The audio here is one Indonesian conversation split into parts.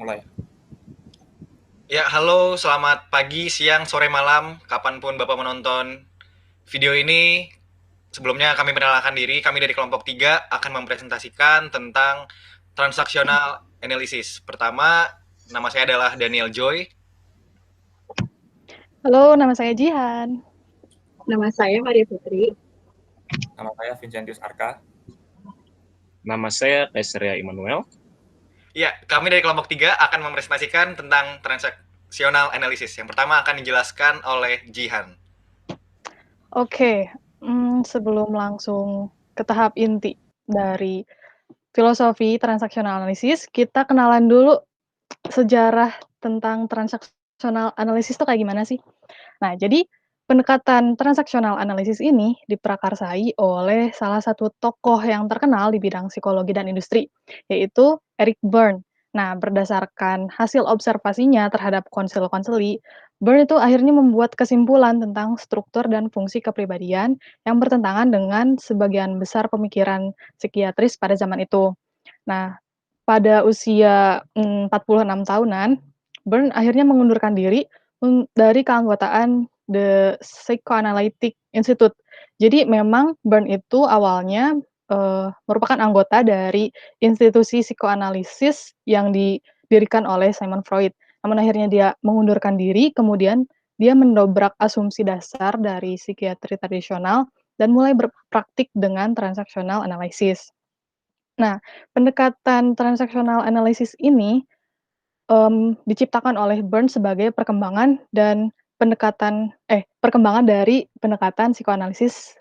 Mulai. Ya, halo, selamat pagi, siang, sore, malam, kapanpun Bapak menonton video ini. Sebelumnya kami perkenalkan diri, kami dari kelompok 3 akan mempresentasikan tentang transactional analysis. Pertama, nama saya adalah Daniel Joy. Halo, nama saya Jihan. Nama saya Maria Putri. Nama saya Vincentius Arka. Nama saya Tesria Immanuel. Ya, kami dari kelompok 3 akan mempresentasikan tentang transactional analysis. Yang pertama akan dijelaskan oleh Jihan. Oke, sebelum langsung ke tahap inti dari filosofi transactional analysis, kita kenalan dulu sejarah tentang transactional analysis itu kayak gimana sih? Nah, jadi pendekatan transactional analysis ini diprakarsai oleh salah satu tokoh yang terkenal di bidang psikologi dan industri, yaitu Eric Berne. Nah, berdasarkan hasil observasinya terhadap konseli-konseli, Berne itu akhirnya membuat kesimpulan tentang struktur dan fungsi kepribadian yang bertentangan dengan sebagian besar pemikiran psikiatris pada zaman itu. Nah, pada usia 46 tahunan, Berne akhirnya mengundurkan diri dari keanggotaan The Psychoanalytic Institute. Jadi memang Berne itu awalnya merupakan anggota dari institusi psikoanalisis yang didirikan oleh Sigmund Freud. Namun akhirnya dia mengundurkan diri, kemudian dia mendobrak asumsi dasar dari psikiatri tradisional dan mulai berpraktik dengan transactional analysis. Nah, pendekatan transactional analysis ini diciptakan oleh Berne sebagai perkembangan dari pendekatan psikoanalisis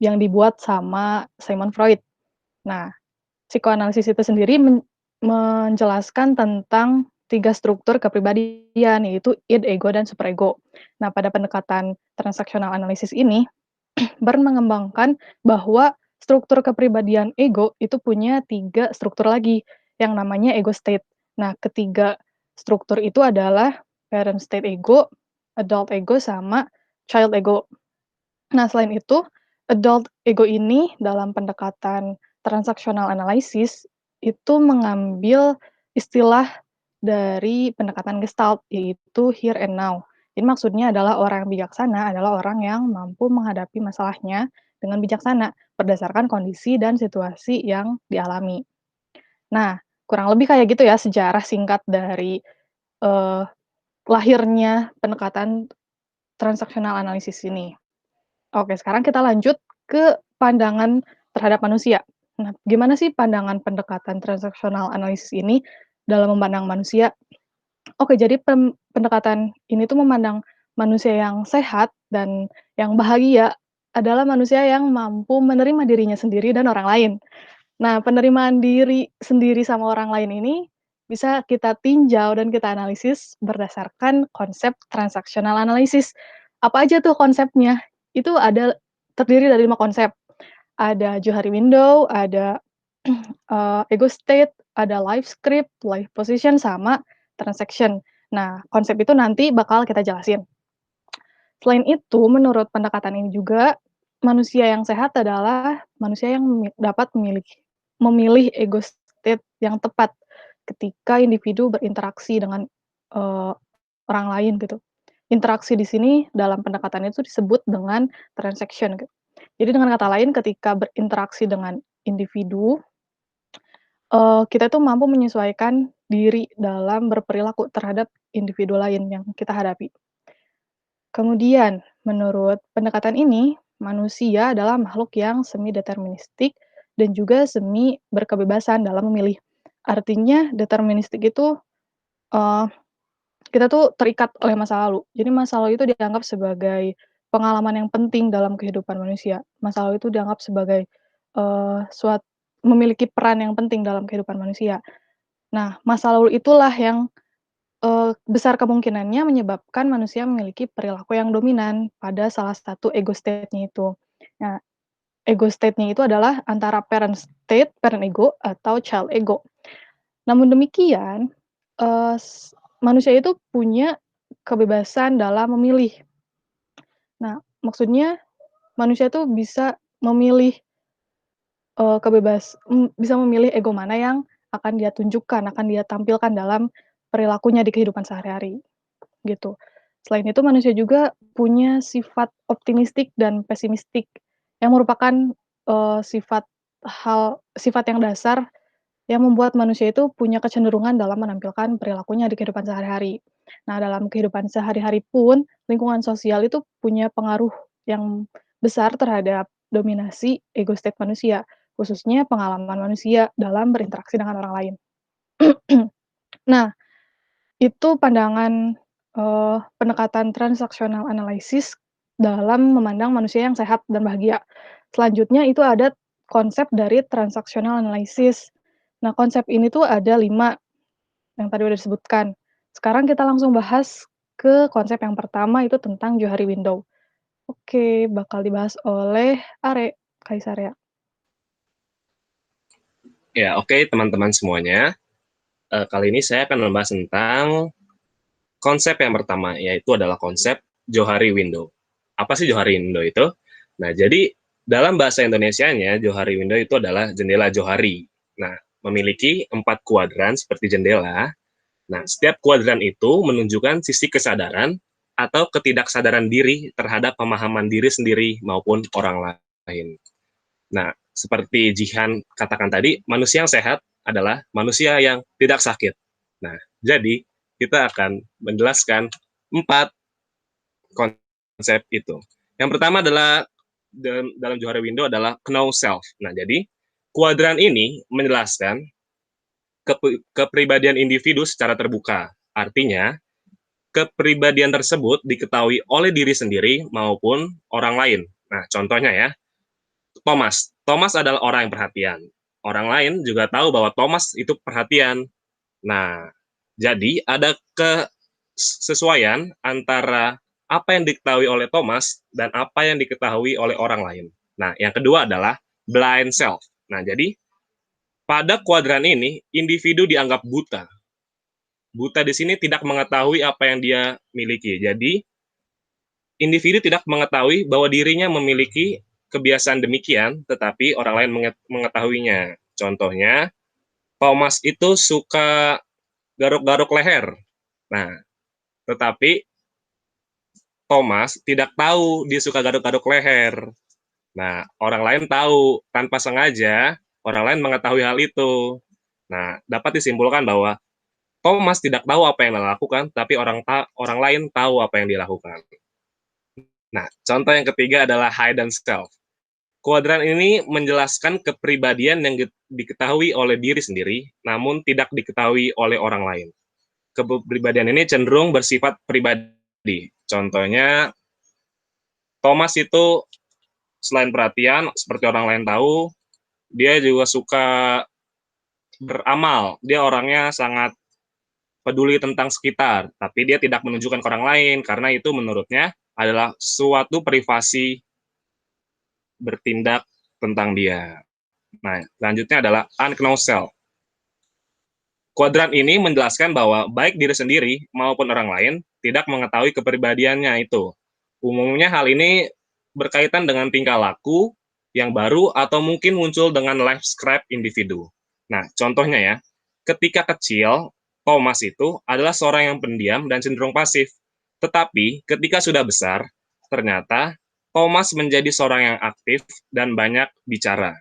yang dibuat sama Sigmund Freud. Nah, psikoanalisis itu sendiri menjelaskan tentang 3 struktur kepribadian, yaitu id, ego, dan superego. Nah, pada pendekatan transactional analysis ini, Berne mengembangkan bahwa struktur kepribadian ego itu punya 3 struktur lagi, yang namanya ego state. Nah, ketiga struktur itu adalah parent state ego, adult ego, sama child ego. Nah, selain itu, adult ego ini dalam pendekatan transactional analysis itu mengambil istilah dari pendekatan Gestalt, yaitu here and now. Jadi maksudnya adalah orang bijaksana adalah orang yang mampu menghadapi masalahnya dengan bijaksana berdasarkan kondisi dan situasi yang dialami. Nah, kurang lebih kayak gitu ya sejarah singkat dari uh, lahirnya pendekatan transactional analysis ini. Oke, sekarang kita lanjut ke pandangan terhadap manusia. Nah, gimana sih pandangan pendekatan transactional analysis ini dalam memandang manusia? Oke, jadi pendekatan ini tuh memandang manusia yang sehat dan yang bahagia adalah manusia yang mampu menerima dirinya sendiri dan orang lain. Nah, penerimaan diri sendiri sama orang lain ini bisa kita tinjau dan kita analisis berdasarkan konsep transactional analysis. Apa aja tuh konsepnya? Itu terdiri dari 5 konsep. Ada Johari Window, ada ego state, ada life script, life position, sama transaction. Nah, konsep itu nanti bakal kita jelasin. Selain itu, menurut pendekatan ini juga, manusia yang sehat adalah manusia yang dapat memilih ego state yang tepat ketika individu berinteraksi dengan orang lain gitu. Interaksi di sini dalam pendekatan itu disebut dengan transaction. Gitu. Jadi dengan kata lain, ketika berinteraksi dengan individu, kita itu mampu menyesuaikan diri dalam berperilaku terhadap individu lain yang kita hadapi. Kemudian, menurut pendekatan ini, manusia adalah makhluk yang semi-deterministik dan juga semi berkebebasan dalam memilih. Artinya deterministik itu, kita tuh terikat oleh masa lalu. Jadi masa lalu itu dianggap sebagai pengalaman yang penting dalam kehidupan manusia. Masa lalu itu dianggap sebagai, memiliki peran yang penting dalam kehidupan manusia. Nah, masa lalu itulah yang besar kemungkinannya menyebabkan manusia memiliki perilaku yang dominan pada salah satu ego state-nya itu. Nah, ego state-nya itu adalah antara parent state, parent ego, atau child ego. Namun demikian, manusia itu punya kebebasan dalam memilih. Nah, maksudnya manusia itu bisa memilih, bisa memilih ego mana yang akan dia tunjukkan, akan dia tampilkan dalam perilakunya di kehidupan sehari-hari, gitu. Selain itu manusia juga punya sifat optimistik dan pesimistik yang merupakan, sifat yang dasar yang membuat manusia itu punya kecenderungan dalam menampilkan perilakunya di kehidupan sehari-hari. Nah, dalam kehidupan sehari-hari pun, lingkungan sosial itu punya pengaruh yang besar terhadap dominasi ego state manusia, khususnya pengalaman manusia dalam berinteraksi dengan orang lain. Nah, itu pandangan, pendekatan transaksional analysis dalam memandang manusia yang sehat dan bahagia. Selanjutnya itu ada konsep dari transaksional analysis. Nah, konsep ini tuh ada 5 yang tadi udah disebutkan. Sekarang kita langsung bahas ke konsep yang pertama itu tentang Johari window. Oke, bakal dibahas oleh Are, Kaisaria. Ya, oke teman-teman semuanya. Kali ini saya akan membahas tentang konsep yang pertama, yaitu adalah konsep Johari window. Apa sih Johari window itu? Nah, jadi dalam bahasa Indonesianya, Johari window itu adalah jendela Johari. Nah, memiliki 4 kuadran seperti jendela. Nah, setiap kuadran itu menunjukkan sisi kesadaran atau ketidaksadaran diri terhadap pemahaman diri sendiri maupun orang lain. Nah, seperti Jihan katakan tadi, manusia yang sehat adalah manusia yang tidak sakit. Nah, jadi kita akan menjelaskan 4 konsep itu. Yang pertama adalah dalam Johari window adalah know self. Nah, jadi kuadran ini menjelaskan kepribadian individu secara terbuka. Artinya, kepribadian tersebut diketahui oleh diri sendiri maupun orang lain. Nah, contohnya ya, Thomas. Thomas adalah orang yang perhatian. Orang lain juga tahu bahwa Thomas itu perhatian. Nah, jadi ada kesesuaian antara apa yang diketahui oleh Thomas dan apa yang diketahui oleh orang lain. Nah, yang kedua adalah blind self. Nah, jadi pada kuadran ini, individu dianggap buta. Buta di sini tidak mengetahui apa yang dia miliki. Jadi, individu tidak mengetahui bahwa dirinya memiliki kebiasaan demikian, tetapi orang lain mengetahuinya. Contohnya, Thomas itu suka garuk-garuk leher. Nah, tetapi Thomas tidak tahu dia suka garuk-garuk leher. Nah, orang lain tahu tanpa sengaja, orang lain mengetahui hal itu. Nah, dapat disimpulkan bahwa Thomas tidak tahu apa yang dia lakukan, tapi orang lain tahu apa yang dia lakukan. Nah, contoh yang ketiga adalah hidden self. Kuadran ini menjelaskan kepribadian yang diketahui oleh diri sendiri, namun tidak diketahui oleh orang lain. Kepribadian ini cenderung bersifat pribadi. Contohnya, Thomas itu selain perhatian, seperti orang lain tahu, dia juga suka beramal. Dia orangnya sangat peduli tentang sekitar, tapi dia tidak menunjukkan ke orang lain, karena itu menurutnya adalah suatu privasi bertindak tentang dia. Nah, selanjutnya adalah unknown self. Kuadran ini menjelaskan bahwa baik diri sendiri maupun orang lain tidak mengetahui kepribadiannya itu. Umumnya hal ini berkaitan dengan tingkah laku yang baru atau mungkin muncul dengan life script individu. Nah, contohnya ya, ketika kecil, Thomas itu adalah seorang yang pendiam dan cenderung pasif. Tetapi ketika sudah besar, ternyata Thomas menjadi seorang yang aktif dan banyak bicara.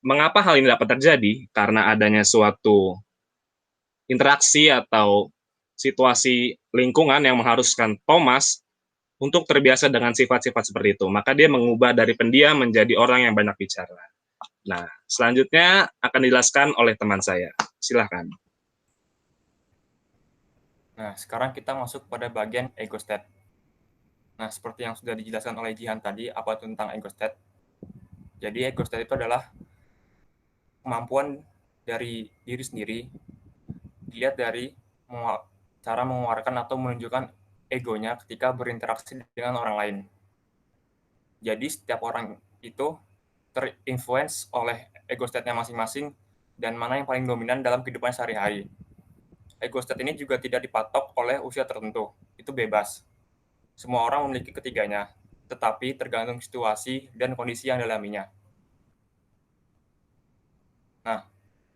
Mengapa hal ini dapat terjadi? Karena adanya suatu interaksi atau situasi lingkungan yang mengharuskan Thomas untuk terbiasa dengan sifat-sifat seperti itu. Maka dia mengubah dari pendiam menjadi orang yang banyak bicara. Nah, selanjutnya akan dijelaskan oleh teman saya. Silahkan. Nah, sekarang kita masuk pada bagian ego state. Nah, seperti yang sudah dijelaskan oleh Jihan tadi, apa itu tentang ego state? Jadi, ego state itu adalah kemampuan dari diri sendiri dilihat dari cara mengeluarkan atau menunjukkan egonya ketika berinteraksi dengan orang lain. Jadi, setiap orang itu terinfluence oleh ego state-nya masing-masing dan mana yang paling dominan dalam kehidupan sehari-hari. Ego state ini juga tidak dipatok oleh usia tertentu, itu bebas. Semua orang memiliki ketiganya, tetapi tergantung situasi dan kondisi yang dialaminya. Nah,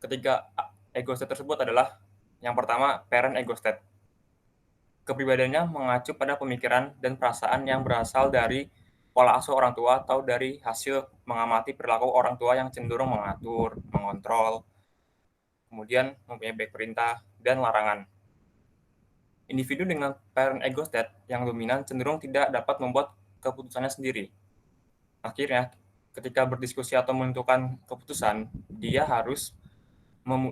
ketika ego state tersebut adalah yang pertama, parent ego state. Kepribadiannya mengacu pada pemikiran dan perasaan yang berasal dari pola asuh orang tua atau dari hasil mengamati perilaku orang tua yang cenderung mengatur, mengontrol, kemudian mempunyai baik perintah dan larangan. Individu dengan parent ego state yang dominan cenderung tidak dapat membuat keputusannya sendiri. Akhirnya, ketika berdiskusi atau menentukan keputusan, dia harus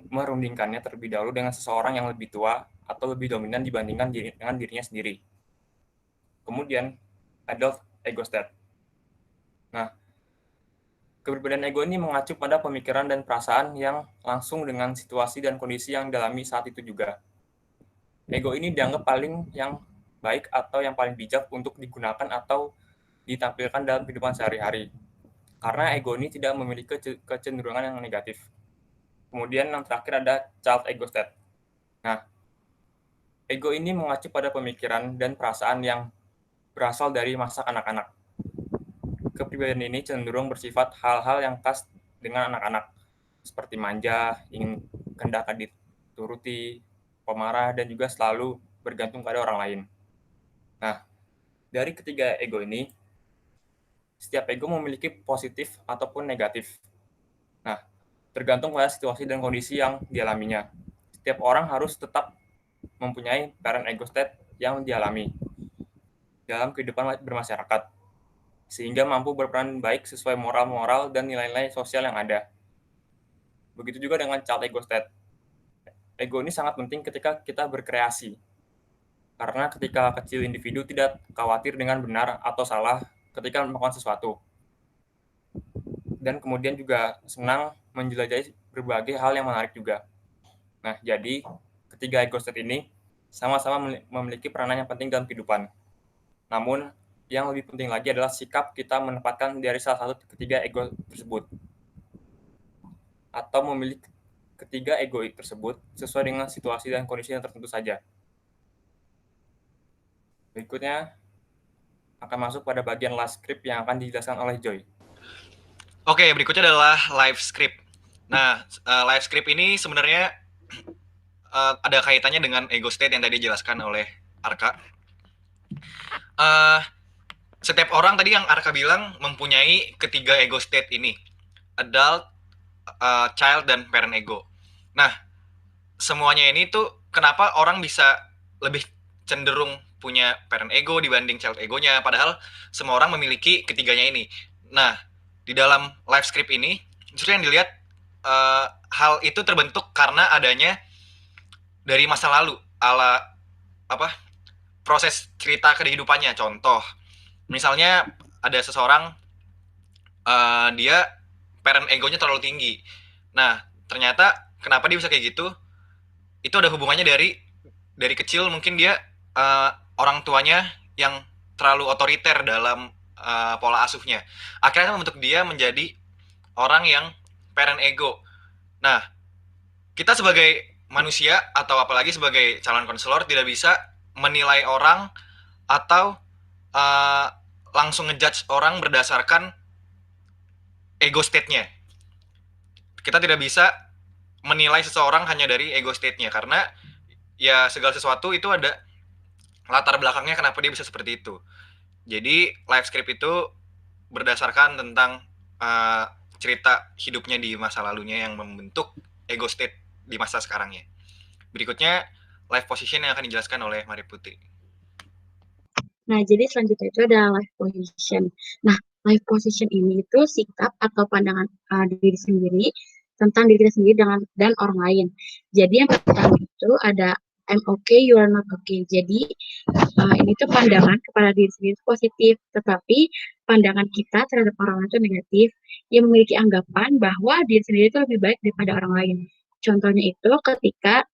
merundingkannya terlebih dahulu dengan seseorang yang lebih tua atau lebih dominan dibandingkan dengan dirinya sendiri. Kemudian, adult ego state. Nah, kepribadian ego ini mengacu pada pemikiran dan perasaan yang langsung dengan situasi dan kondisi yang dialami saat itu juga. Ego ini dianggap paling yang baik atau yang paling bijak untuk digunakan atau ditampilkan dalam kehidupan sehari-hari. Karena ego ini tidak memiliki kecenderungan yang negatif. Kemudian yang terakhir ada child ego state. Nah, ego ini mengacu pada pemikiran dan perasaan yang berasal dari masa anak-anak. Kepribadian ini cenderung bersifat hal-hal yang khas dengan anak-anak, seperti manja, ingin kehendak dituruti, pemarah, dan juga selalu bergantung pada orang lain. Nah, dari ketiga ego ini, setiap ego memiliki positif ataupun negatif. Nah, tergantung pada situasi dan kondisi yang dialaminya. Setiap orang harus tetap mempunyai parent ego state yang dialami dalam kehidupan bermasyarakat, sehingga mampu berperan baik sesuai moral-moral dan nilai-nilai sosial yang ada. Begitu juga dengan child ego state. Ego ini sangat penting ketika kita berkreasi, karena ketika kecil individu tidak khawatir dengan benar atau salah ketika melakukan sesuatu, dan kemudian juga senang menjelajahi berbagai hal yang menarik juga. Nah, jadi ketiga ego state ini sama-sama memiliki peranan yang penting dalam kehidupan. Namun, yang lebih penting lagi adalah sikap kita menempatkan dari salah satu ketiga ego tersebut, atau memilih ketiga ego tersebut sesuai dengan situasi dan kondisi yang tertentu saja. Berikutnya akan masuk pada bagian last script yang akan dijelaskan oleh Joy. Oke, berikutnya adalah live script. Nah, live script ini sebenarnya ada kaitannya dengan ego state yang tadi dijelaskan oleh Arka. Setiap orang tadi yang Arka bilang mempunyai ketiga ego state ini, adult, child, dan parent ego. Nah, semuanya ini tuh kenapa orang bisa lebih cenderung punya parent ego dibanding child egonya, padahal semua orang memiliki ketiganya ini. Nah, di dalam live script ini, justru yang dilihat hal itu terbentuk karena adanya dari masa lalu, proses cerita kehidupannya. Contoh, misalnya ada seseorang dia parent egonya terlalu tinggi. Nah, ternyata kenapa dia bisa kayak gitu? Itu ada hubungannya dari kecil mungkin dia orang tuanya yang terlalu otoriter dalam pola asuhnya. Akhirnya membentuk dia menjadi orang yang parent ego. Nah, kita sebagai manusia atau apalagi sebagai calon konselor tidak bisa menilai orang atau langsung ngejudge orang berdasarkan ego state-nya. Kita tidak bisa menilai seseorang hanya dari ego state-nya, karena ya segala sesuatu itu ada latar belakangnya kenapa dia bisa seperti itu. Jadi live script itu berdasarkan tentang cerita hidupnya di masa lalunya yang membentuk ego state di masa sekarangnya. Berikutnya live position yang akan dijelaskan oleh Mari Putri. Nah, jadi selanjutnya itu adalah life position. Nah, life position ini itu sikap atau pandangan diri sendiri tentang diri kita sendiri dan orang lain. Jadi yang pertama itu ada I'm okay, you are not okay. Jadi ini tuh pandangan kepada diri sendiri positif, tetapi pandangan kita terhadap orang lain itu negatif, yang memiliki anggapan bahwa diri sendiri itu lebih baik daripada orang lain. Contohnya itu ketika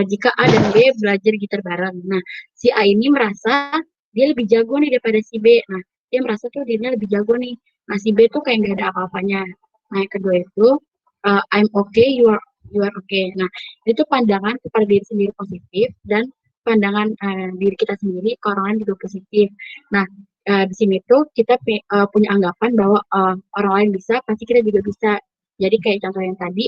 jika A dan B belajar gitar bareng. Nah, si A ini merasa dia lebih jago nih daripada si B. Nah, dia merasa tuh dirinya lebih jago nih. Nah, si B tuh kayak nggak ada apa-apanya. Nah, yang kedua itu I'm okay, you are okay. Nah, itu pandangan kepada diri sendiri positif dan pandangan diri kita sendiri ke orang lain juga positif. Nah, di sini tuh kita punya anggapan bahwa orang lain bisa, pasti kita juga bisa. Jadi kayak contoh yang tadi,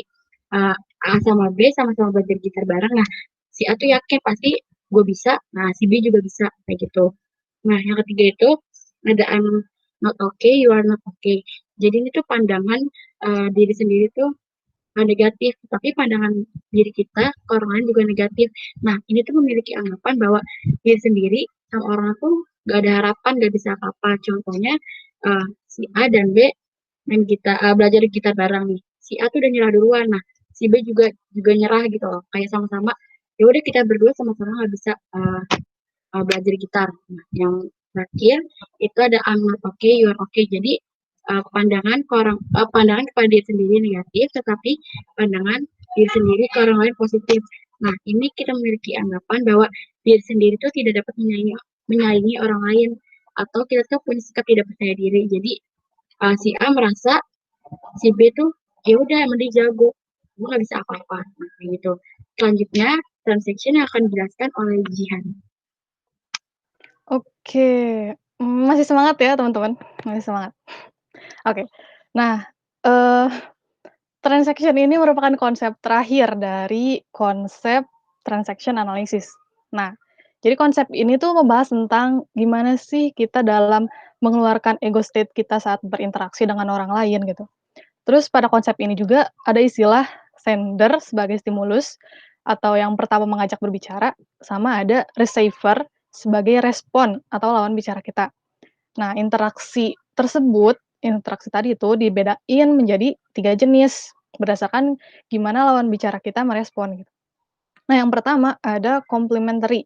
A sama B sama-sama belajar gitar bareng. Nah, si A tuh yakin pasti gue bisa, nah si B juga bisa kayak gitu. Nah, yang ketiga itu ada I'm not okay, you are not okay. Jadi ini tuh pandangan diri sendiri tuh negatif, tapi pandangan diri kita ke orang lain juga negatif. Nah, ini tuh memiliki anggapan bahwa diri sendiri sama orang tuh gak ada harapan, gak bisa apa-apa. Contohnya si A dan B main gitar, belajar gitar bareng nih. Si A tuh udah nyerah duluan, nah si B juga nyerah gitu loh. Kayak sama-sama, ya udah kita berdua sama-sama nggak bisa belajar gitar. Nah, yang terakhir itu ada I'm not okay, you are okay. Jadi pandangan kepada diri sendiri negatif, tetapi pandangan diri sendiri ke orang lain positif. Nah, ini kita memiliki anggapan bahwa diri sendiri itu tidak dapat menyaingi orang lain, atau kita tuh punya sikap tidak percaya diri. Jadi si A merasa si B tuh ya udah emang dia jago, gue nggak bisa apa-apa. Nah, kayak gitu. Selanjutnya transaction yang akan dijelaskan oleh Jihan. Oke, masih semangat ya teman-teman? Masih semangat. Oke. Nah, transaction ini merupakan konsep terakhir dari konsep transaction analysis. Nah, jadi konsep ini tuh membahas tentang gimana sih kita dalam mengeluarkan ego state kita saat berinteraksi dengan orang lain gitu. Terus pada konsep ini juga ada istilah sender sebagai stimulus atau yang pertama mengajak berbicara, sama ada receiver sebagai respon atau lawan bicara kita. Nah, interaksi tadi itu dibedain menjadi 3 jenis berdasarkan gimana lawan bicara kita merespon gitu. Nah, yang pertama ada complementary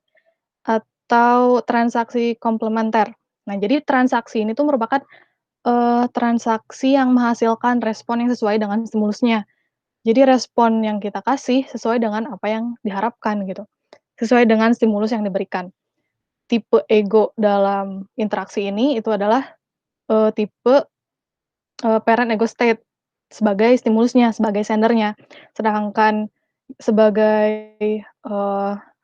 atau transaksi komplementer. Nah, jadi transaksi ini tuh merupakan transaksi yang menghasilkan respon yang sesuai dengan stimulusnya. Jadi respon yang kita kasih sesuai dengan apa yang diharapkan gitu, sesuai dengan stimulus yang diberikan. Tipe ego dalam interaksi ini itu adalah, tipe, parent ego state sebagai stimulusnya, sebagai sendernya. Sedangkan sebagai,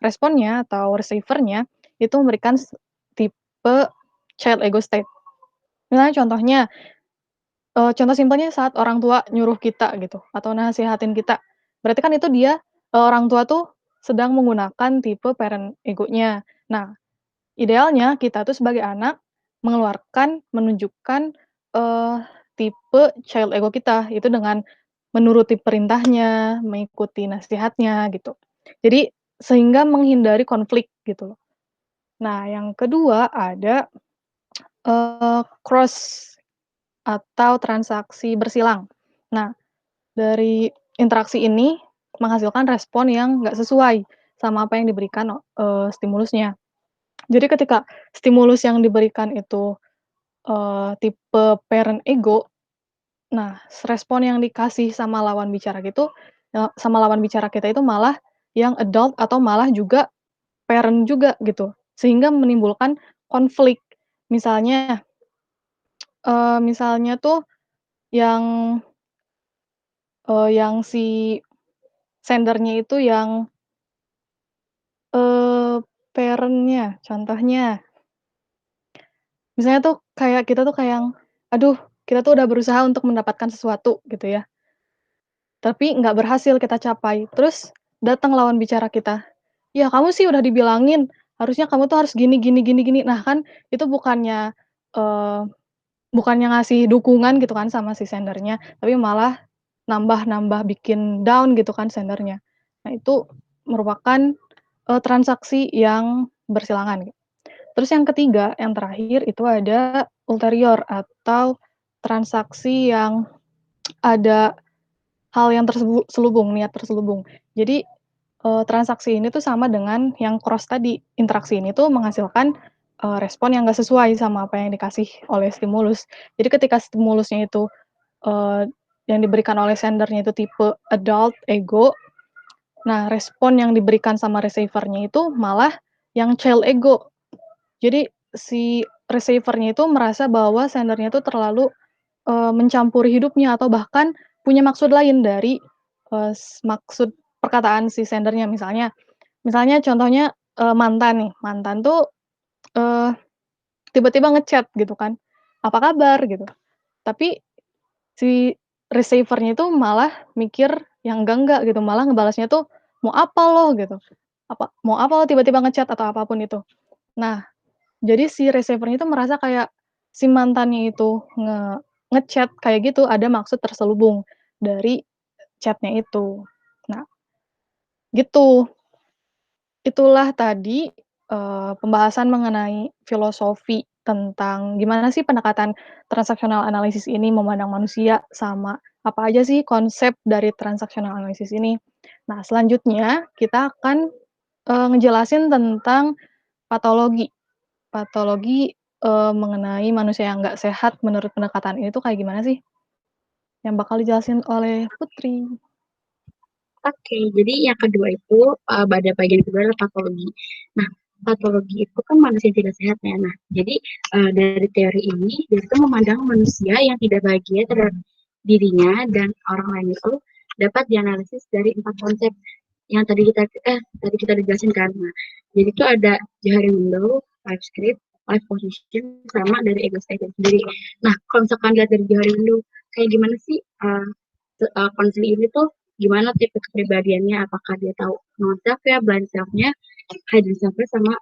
responnya atau receiver-nya itu memberikan tipe child ego state. Misalnya contohnya, contoh simpelnya saat orang tua nyuruh kita gitu, atau nasihatin kita. Berarti kan itu dia, orang tua tuh sedang menggunakan tipe parent egonya. Nah, idealnya kita tuh sebagai anak menunjukkan, eee, tipe child ego kita, itu dengan menuruti perintahnya, mengikuti nasihatnya gitu. Jadi sehingga menghindari konflik gitu loh. Nah, yang kedua ada, cross atau transaksi bersilang. Nah, dari interaksi ini menghasilkan respon yang nggak sesuai sama apa yang diberikan, stimulusnya. Jadi ketika stimulus yang diberikan itu, tipe parent ego, nah respon yang dikasih sama lawan bicara sama lawan bicara kita itu malah yang adult atau malah juga parent juga gitu, sehingga menimbulkan konflik. Misalnya, misalnya tuh yang, yang si sendernya itu yang, eee, parent-nya, contohnya misalnya tuh kayak kita tuh kayak, aduh kita tuh udah berusaha untuk mendapatkan sesuatu gitu ya, tapi nggak berhasil kita capai, terus datang lawan bicara kita, "Ya kamu sih udah dibilangin, harusnya kamu tuh harus gini gini gini gini." Nah kan itu eee, bukannya ngasih dukungan gitu kan sama si sendernya, tapi malah nambah-nambah bikin down gitu kan sendernya. Nah itu merupakan, transaksi yang bersilangan. Terus yang ketiga, yang terakhir itu ada ulterior atau transaksi yang ada hal yang niat terselubung. Jadi, transaksi ini tuh sama dengan yang cross tadi, interaksi ini tuh menghasilkan, respon yang nggak sesuai sama apa yang dikasih oleh stimulus. Jadi ketika stimulusnya itu, eee, yang diberikan oleh sendernya itu tipe adult ego, nah respon yang diberikan sama receiver-nya itu malah yang child ego. Jadi si receiver-nya itu merasa bahwa sendernya itu terlalu, mencampuri hidupnya atau bahkan punya maksud lain dari, maksud perkataan si sendernya. Misalnya contohnya, mantan nih, mantan tuh, eee, tiba-tiba ngechat gitu kan, "Apa kabar?" Gitu. Tapi si receiver-nya itu malah mikir yang enggak gitu, malah ngebalasnya tuh, "Mau apa lo?" gitu, "Mau apa lo tiba-tiba ngechat?" atau apapun itu. Nah, jadi si receiver-nya itu merasa kayak si mantannya itu ngechat kayak gitu ada maksud terselubung dari chat-nya itu. Nah, gitu. Itulah tadi, pembahasan mengenai filosofi tentang gimana sih pendekatan transactional analysis ini memandang manusia, sama apa aja sih konsep dari transactional analysis ini. Nah, selanjutnya kita akan, ngejelasin tentang patologi. Patologi, mengenai manusia yang nggak sehat menurut pendekatan ini tuh kayak gimana sih? Yang bakal dijelasin oleh Putri. Oke, jadi yang kedua itu, pada bagian kedua adalah patologi. Nah, patologi itu kan manusia yang tidak sehat ya. Nah, jadi, dari teori ini, dia itu memandang manusia yang tidak bahagia terhadap dirinya dan orang lain itu dapat dianalisis dari 4 konsep yang tadi kita dijelasin kan. Nah, jadi itu ada Johari window, life script, life position, sama dari ego state itu sendiri. Nah, kalau misalkan dilihat dari Johari window, kayak gimana sih, konseling ini tuh gimana tipe kepribadiannya, apakah dia tahu known self-nya, blind self-nya, hidden self-nya, sama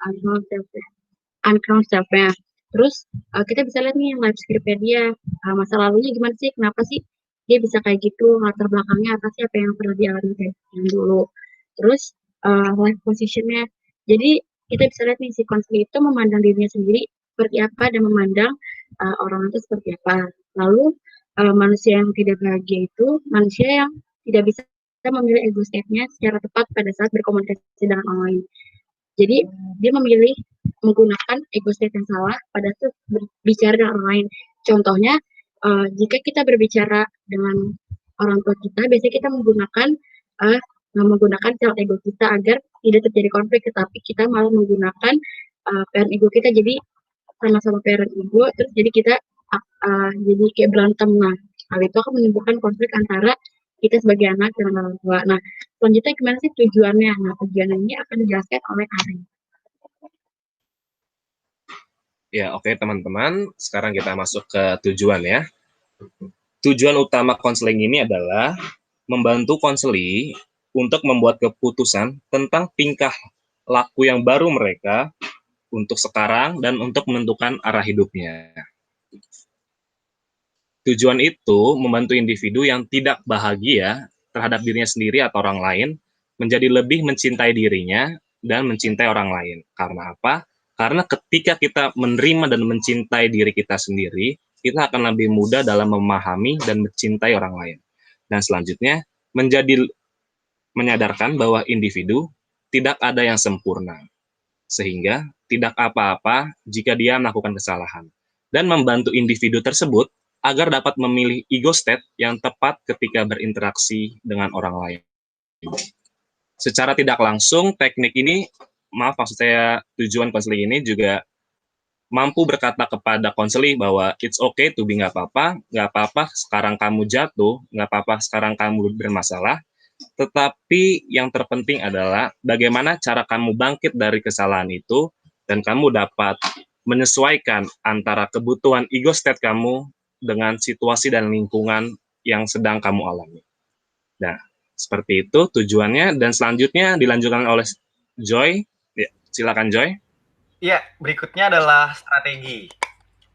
unknown self-nya. Unknown self-nya. Terus kita bisa lihat nih life script-nya dia, masa lalunya gimana sih, kenapa sih dia bisa kayak gitu, latar belakangnya apa sih, apa yang pernah dialami kayak yang dulu. Terus life position-nya. Jadi kita bisa lihat nih si konseling itu memandang dirinya sendiri seperti apa dan memandang orang itu seperti apa. Lalu manusia yang tidak bahagia itu manusia yang tidak bisa memilih ego state-nya secara tepat pada saat berkomunikasi dengan orang lain. Jadi dia memilih menggunakan ego state yang salah pada saat berbicara dengan orang lain. Contohnya, jika kita berbicara dengan orang tua kita, biasanya kita menggunakan sel ego kita agar tidak terjadi konflik, tetapi kita malah menggunakan parent ego kita. Jadi sama-sama parent ego, terus jadi kita jadi kayak berantem. Nah, hal itu akan menimbulkan konflik antara kita sebagai anak dengan orang tua. Nah, selanjutnya gimana sih tujuannya? Nah, tujuannya ini akan dijelaskan oleh Ari. Ya, oke teman-teman. Sekarang kita masuk ke tujuan ya. Tujuan utama konseling ini adalah membantu konseli untuk membuat keputusan tentang tingkah laku yang baru mereka untuk sekarang dan untuk menentukan arah hidupnya. Tujuan itu membantu individu yang tidak bahagia terhadap dirinya sendiri atau orang lain menjadi lebih mencintai dirinya dan mencintai orang lain. Karena apa? Karena ketika kita menerima dan mencintai diri kita sendiri, kita akan lebih mudah dalam memahami dan mencintai orang lain. Dan selanjutnya, menyadarkan bahwa individu tidak ada yang sempurna, sehingga tidak apa-apa jika dia melakukan kesalahan, dan membantu individu tersebut agar dapat memilih ego state yang tepat ketika berinteraksi dengan orang lain. Secara tidak langsung, teknik ini, maksud saya tujuan konseling ini juga mampu berkata kepada konseli bahwa it's okay to be nggak apa-apa sekarang kamu jatuh, nggak apa-apa sekarang kamu bermasalah, tetapi yang terpenting adalah bagaimana cara kamu bangkit dari kesalahan itu dan kamu dapat menyesuaikan antara kebutuhan ego state kamu dengan situasi dan lingkungan yang sedang kamu alami. Nah, seperti itu tujuannya, dan selanjutnya dilanjutkan oleh Joy. Ya, silakan Joy. Iya, berikutnya adalah strategi.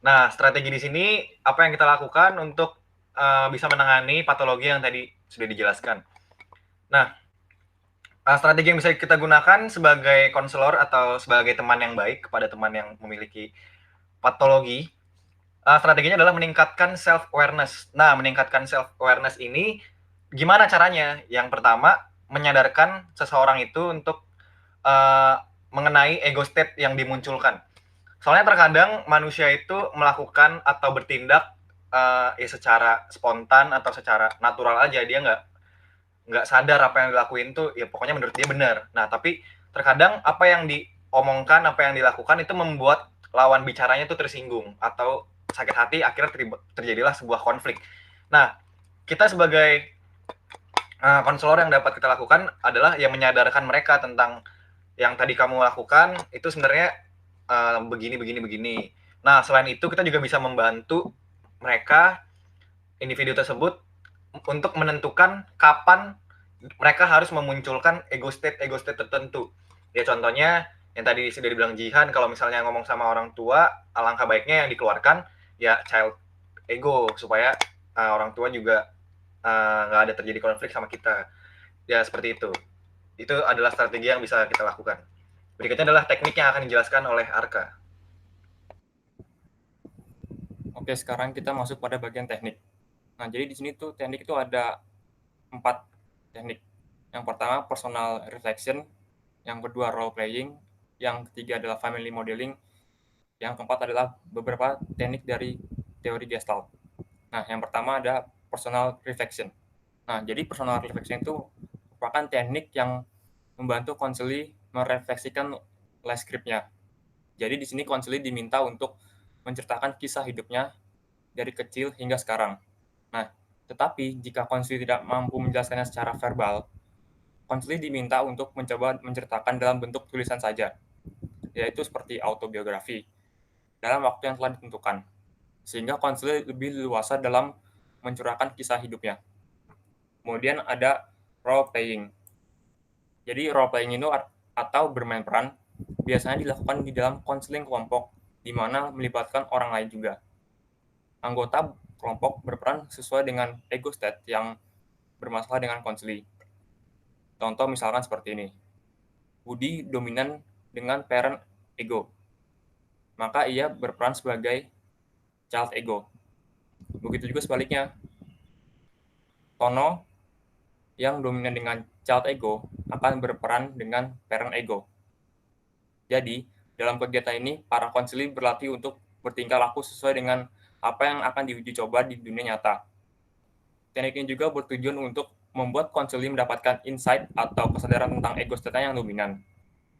Nah, strategi di sini apa yang kita lakukan untuk bisa menangani patologi yang tadi sudah dijelaskan. Nah, strategi yang bisa kita gunakan sebagai konselor atau sebagai teman yang baik kepada teman yang memiliki patologi, strateginya adalah meningkatkan self-awareness. Nah, meningkatkan self-awareness ini gimana caranya? Yang pertama, menyadarkan seseorang itu untuk mengenai ego state yang dimunculkan. Soalnya terkadang manusia itu melakukan atau bertindak ya secara spontan atau secara natural aja, dia nggak sadar apa yang dilakuin tuh ya pokoknya menurut dia benar. Nah, tapi terkadang apa yang diomongkan, apa yang dilakukan itu membuat lawan bicaranya tuh tersinggung atau sakit hati, akhirnya terjadilah sebuah konflik. Nah, kita sebagai konselor yang dapat kita lakukan adalah yang menyadarkan mereka tentang yang tadi kamu lakukan itu sebenarnya begini. Nah, selain itu kita juga bisa membantu mereka, individu tersebut, untuk menentukan kapan mereka harus memunculkan ego state tertentu. Ya contohnya yang tadi sudah dibilang Jihan, kalau misalnya ngomong sama orang tua, alangkah baiknya yang dikeluarkan ya child ego supaya orang tua juga nggak ada terjadi konflik sama kita. Ya seperti itu. Itu adalah strategi yang bisa kita lakukan. Berikutnya adalah teknik yang akan dijelaskan oleh Arka. Oke, sekarang kita masuk pada bagian teknik. Nah, jadi di sini tuh teknik itu ada 4 teknik. Yang pertama personal reflection, yang kedua role playing, yang ketiga adalah family modeling, yang keempat adalah beberapa teknik dari teori Gestalt. Nah, yang pertama ada personal reflection. Nah, jadi personal reflection itu merupakan teknik yang membantu konseli merefleksikan life script-nya. Jadi di sini konseli diminta untuk menceritakan kisah hidupnya dari kecil hingga sekarang. Nah, tetapi jika konseli tidak mampu menjelaskannya secara verbal, konseli diminta untuk mencoba menceritakan dalam bentuk tulisan saja, yaitu seperti autobiografi, dalam waktu yang telah ditentukan, sehingga konseli lebih leluasa dalam mencurahkan kisah hidupnya. Kemudian ada role playing. Jadi role playing itu atau bermain peran biasanya dilakukan di dalam konseling kelompok, di mana melibatkan orang lain juga. Anggota kelompok berperan sesuai dengan ego state yang bermasalah dengan konseli. Contoh misalkan seperti ini. Budi dominan dengan parent ego. Maka ia berperan sebagai child ego. Begitu juga sebaliknya. Tono yang dominan dengan child ego akan berperan dengan parent ego. Jadi, dalam kegiatan ini, para konseli berlatih untuk bertingkah laku sesuai dengan apa yang akan diuji coba di dunia nyata. Teknik ini juga bertujuan untuk membuat konseli mendapatkan insight atau kesadaran tentang ego state yang dominan,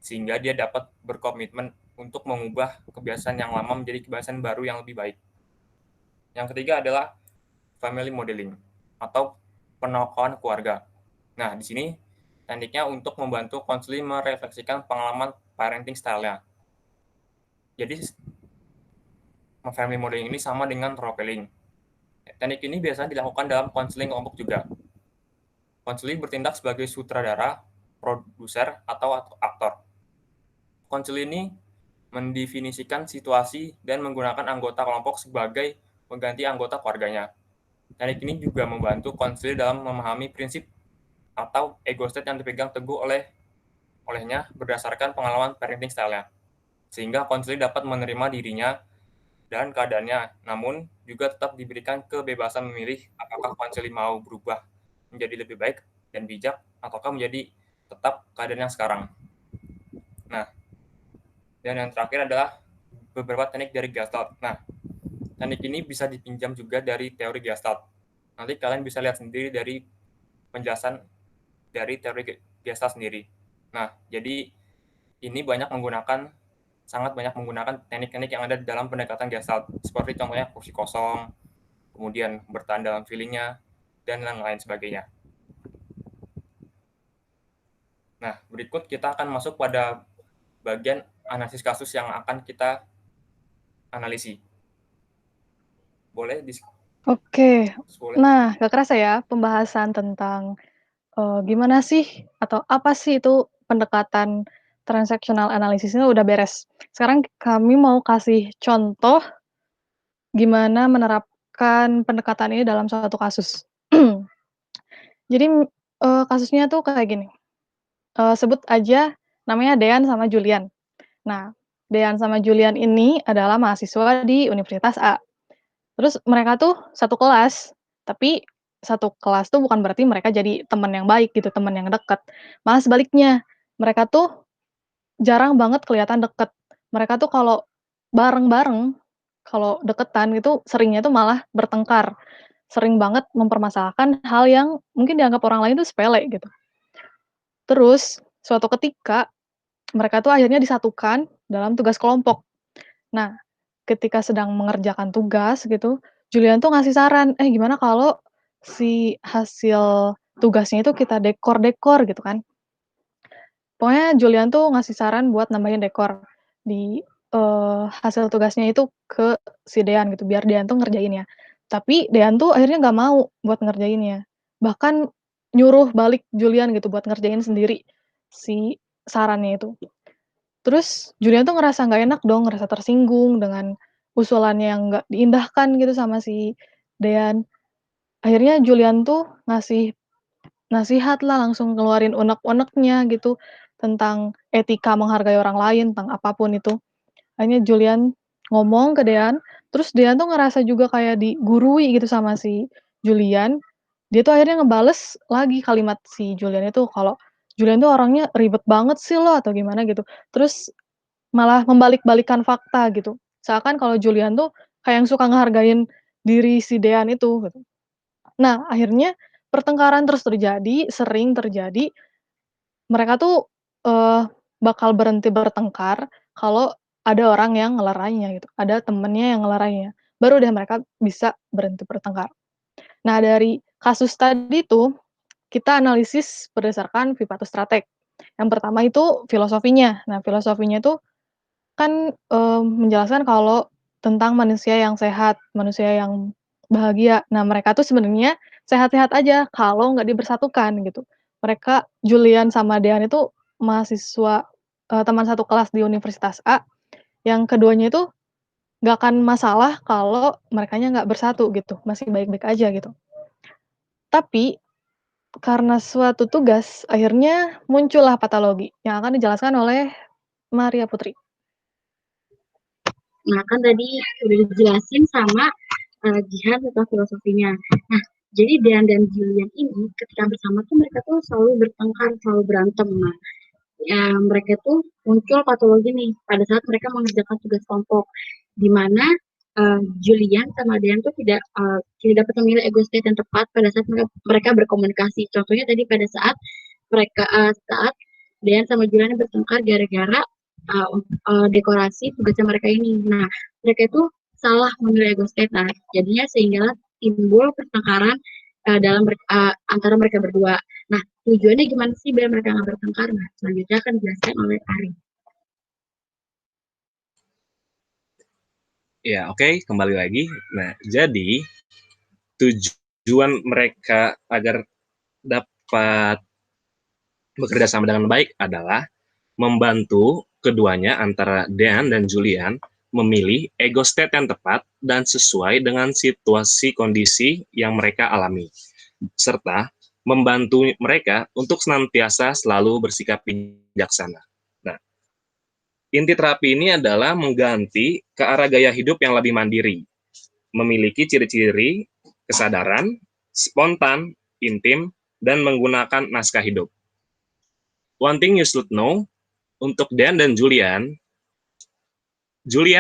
sehingga dia dapat berkomitmen untuk mengubah kebiasaan yang lama menjadi kebiasaan baru yang lebih baik. Yang ketiga adalah family modeling atau penokohan keluarga. Nah, di sini tekniknya untuk membantu konseli merefleksikan pengalaman parenting style-nya. Jadi, family modeling ini sama dengan role playing. Teknik ini biasanya dilakukan dalam konseling kelompok juga. Konseli bertindak sebagai sutradara, produser, atau aktor. Konseli ini mendefinisikan situasi dan menggunakan anggota kelompok sebagai pengganti anggota keluarganya. Teknik ini juga membantu konseli dalam memahami prinsip atau ego state yang dipegang teguh olehnya berdasarkan pengalaman parenting style-nya. Sehingga konseli dapat menerima dirinya dan keadaannya, namun juga tetap diberikan kebebasan memilih apakah konseli mau berubah menjadi lebih baik dan bijak, ataukah menjadi tetap keadaan yang sekarang. Nah, dan yang terakhir adalah beberapa teknik dari Gestalt. Nah, teknik ini bisa dipinjam juga dari teori Gestalt. Nanti kalian bisa lihat sendiri dari penjelasan dari teori Gestalt sendiri. Nah, jadi ini sangat banyak menggunakan teknik-teknik yang ada di dalam pendekatan Gestalt, seperti contohnya kursi kosong, kemudian bertahan dalam feeling-nya, dan lain-lain sebagainya. Nah, berikut kita akan masuk pada bagian analisis kasus yang akan kita analisi. Boleh? Oke. Boleh? Nah, gak kerasa ya pembahasan tentang gimana sih atau apa sih itu pendekatan transactional analysis ini udah beres. Sekarang kami mau kasih contoh gimana menerapkan pendekatan ini dalam suatu kasus. Jadi, kasusnya tuh kayak gini, sebut aja namanya Dean sama Julian. Nah, Dean sama Julian ini adalah mahasiswa di Universitas A. Terus mereka tuh satu kelas, tapi satu kelas tuh bukan berarti mereka jadi teman yang baik gitu, teman yang dekat. Malah sebaliknya, mereka tuh jarang banget kelihatan deket. Mereka tuh kalau bareng-bareng, kalau deketan itu seringnya tuh malah bertengkar. Sering banget mempermasalahkan hal yang mungkin dianggap orang lain tuh sepele gitu. Terus suatu ketika mereka tuh akhirnya disatukan dalam tugas kelompok. Nah, ketika sedang mengerjakan tugas gitu, Julian tuh ngasih saran, "Eh, gimana kalau si hasil tugasnya itu kita dekor-dekor," gitu kan. Pokoknya Julian tuh ngasih saran buat nambahin dekor di, hasil tugasnya itu ke si Dean gitu, biar Dean tuh ngerjainnya. Tapi Dean tuh akhirnya nggak mau buat ngerjainnya. Bahkan nyuruh balik Julian gitu buat ngerjain sendiri si sarannya itu. Terus Julian tuh ngerasa nggak enak dong, ngerasa tersinggung dengan usulannya yang nggak diindahkan gitu sama si Dean. Akhirnya Julian tuh ngasih nasihat lah, langsung ngeluarin unek-uneknya gitu, tentang etika menghargai orang lain, tentang apapun itu. Akhirnya Julian ngomong ke Dean, terus Dean tuh ngerasa juga kayak digurui gitu sama si Julian. Dia tuh akhirnya ngebales lagi kalimat si Julian itu kalau, "Julian tuh orangnya ribet banget sih lo," atau gimana gitu. Terus malah membalik-balikan fakta gitu. Seakan kalau Julian tuh kayak yang suka ngehargain diri si Dean itu gitu. Nah, akhirnya pertengkaran terus terjadi, sering terjadi. Mereka tuh, bakal berhenti bertengkar kalau ada orang yang ngelerainya gitu, ada temennya yang ngelerainya. Baru deh mereka bisa berhenti bertengkar. Nah, dari kasus tadi tuh, kita analisis berdasarkan Vipato Strateg. Yang pertama itu filosofinya. Nah, filosofinya itu kan, menjelaskan kalau tentang manusia yang sehat, manusia yang bahagia. Nah, mereka tuh sebenarnya sehat-sehat aja kalau nggak dipersatukan gitu. Mereka Julian sama Dean itu mahasiswa, teman satu kelas di Universitas A, yang keduanya itu nggak akan masalah kalau merekanya nggak bersatu gitu, masih baik-baik aja gitu. Tapi karena suatu tugas, akhirnya muncullah patologi yang akan dijelaskan oleh Maria Putri. Nah, kan tadi udah dijelasin sama Jihan tentang filosofinya. Nah, jadi Dean dan Julian ini ketika bersama tuh mereka tuh selalu bertengkar, selalu berantem. Nah, ya, mereka tuh muncul patologi nih pada saat mereka mengerjakan tugas kelompok, di mana Julian sama Dean tuh tidak dapat memilih ego state yang tepat pada saat mereka berkomunikasi. Contohnya tadi pada saat saat Dean sama Julian bertengkar gara-gara dekorasi tugasnya mereka ini. Nah, mereka itu salah memilih ego state. Nah, jadinya sehingga timbul pertengkaran antara mereka berdua. Nah, tujuannya gimana sih biar mereka nggak bertengkar? Nah, selanjutnya akan dijelaskan oleh Ari. Ya, oke, kembali lagi. Nah, jadi tujuan mereka agar dapat bekerja sama dengan baik adalah membantu keduanya antara Dean dan Julian memilih ego state yang tepat dan sesuai dengan situasi kondisi yang mereka alami, serta membantu mereka untuk senantiasa selalu bersikap bijaksana. Nah, inti terapi ini adalah mengganti ke arah gaya hidup yang lebih mandiri, memiliki ciri-ciri kesadaran, spontan, intim, dan menggunakan naskah hidup. One thing you should know, untuk Dan dan Julian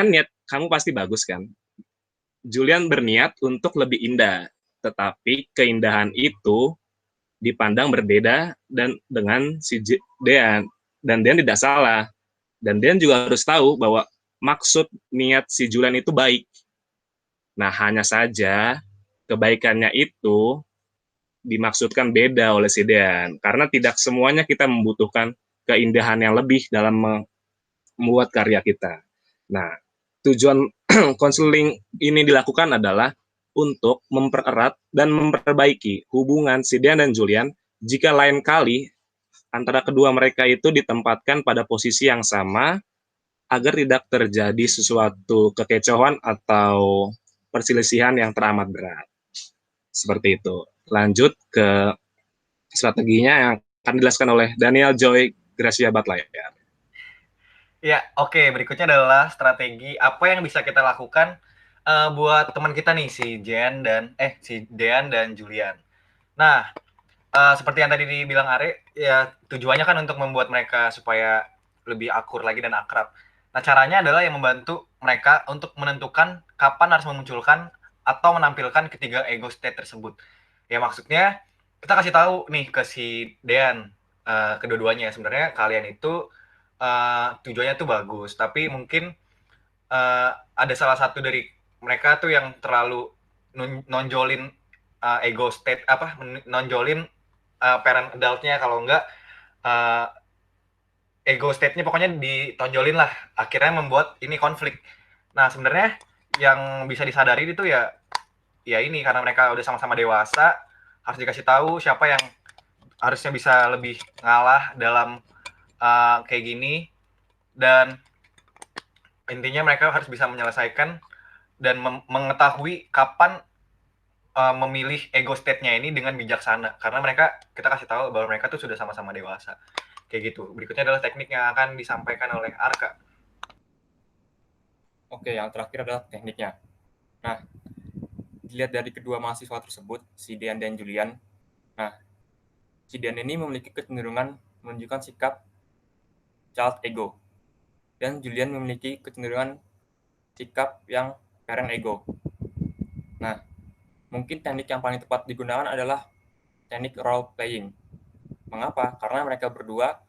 niat kamu pasti bagus kan? Julian berniat untuk lebih indah, tetapi keindahan itu dipandang berbeda dan dengan si Dean, dan Dean tidak salah. Dan Dean juga harus tahu bahwa maksud niat si Julian itu baik. Nah, hanya saja kebaikannya itu dimaksudkan beda oleh si Dean, karena tidak semuanya kita membutuhkan keindahan yang lebih dalam membuat karya kita. Nah, tujuan konseling ini dilakukan adalah untuk mempererat dan memperbaiki hubungan si Dean dan Julian jika lain kali antara kedua mereka itu ditempatkan pada posisi yang sama agar tidak terjadi sesuatu kekecauan atau perselisihan yang teramat berat. Seperti itu. Lanjut ke strateginya yang akan dijelaskan oleh Daniel Joy Gracia Batlayer. Ya, oke. Berikutnya adalah strategi apa yang bisa kita lakukan buat teman kita nih si Dean dan Julian. Nah, seperti yang tadi dibilang Are, ya tujuannya kan untuk membuat mereka supaya lebih akur lagi dan akrab. Nah, caranya adalah yang membantu mereka untuk menentukan kapan harus memunculkan atau menampilkan ketiga ego state tersebut. Ya, maksudnya kita kasih tahu nih ke si Dean, kedua-duanya sebenarnya kalian itu tujuannya tuh bagus, tapi mungkin ada salah satu dari mereka tuh yang terlalu nonjolin ego state nonjolin parent adultnya, kalau enggak ego state-nya pokoknya ditonjolin lah, akhirnya membuat ini konflik. Nah, sebenarnya yang bisa disadari itu ya ya ini karena mereka udah sama-sama dewasa, harus dikasih tahu siapa yang harusnya bisa lebih ngalah dalam kayak gini, dan intinya mereka harus bisa menyelesaikan dan mengetahui kapan memilih ego state-nya ini dengan bijaksana, karena kita kasih tahu bahwa mereka tuh sudah sama-sama dewasa kayak gitu. Berikutnya adalah teknik yang akan disampaikan oleh Arka. Oke, yang terakhir adalah tekniknya. Nah, dilihat dari kedua mahasiswa tersebut, si Dian dan Julian. Nah, si Dian ini memiliki kecenderungan menunjukkan sikap child ego, dan Julian memiliki kecenderungan sikap yang parent ego. Nah, mungkin teknik yang paling tepat digunakan adalah teknik role playing. Mengapa? Karena mereka berdua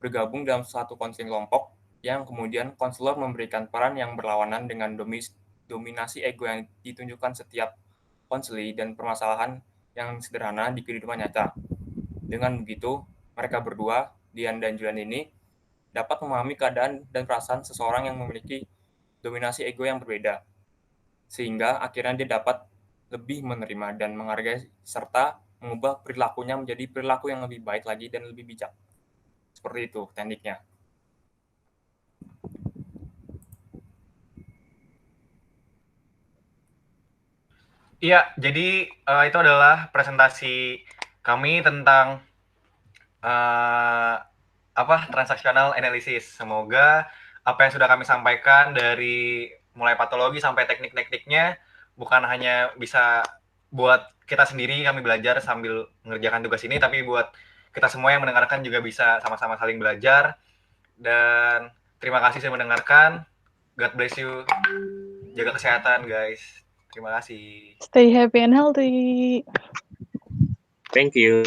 bergabung dalam satu konseling kelompok yang kemudian konselor memberikan peran yang berlawanan dengan dominasi ego yang ditunjukkan setiap konseli dan permasalahan yang sederhana di kehidupan nyata. Dengan begitu, mereka berdua, Dian dan Julian ini, dapat memahami keadaan dan perasaan seseorang yang memiliki dominasi ego yang berbeda, sehingga akhirnya dia dapat lebih menerima dan menghargai serta mengubah perilakunya menjadi perilaku yang lebih baik lagi dan lebih bijak. Seperti itu tekniknya. Iya, jadi itu adalah presentasi kami tentang transactional analysis. Semoga apa yang sudah kami sampaikan dari mulai patologi sampai teknik-tekniknya bukan hanya bisa buat kita sendiri kami belajar sambil mengerjakan tugas ini, tapi buat kita semua yang mendengarkan juga bisa sama-sama saling belajar. Dan terima kasih sudah mendengarkan. God bless you. Jaga kesehatan, guys. Terima kasih. Stay happy and healthy. Thank you.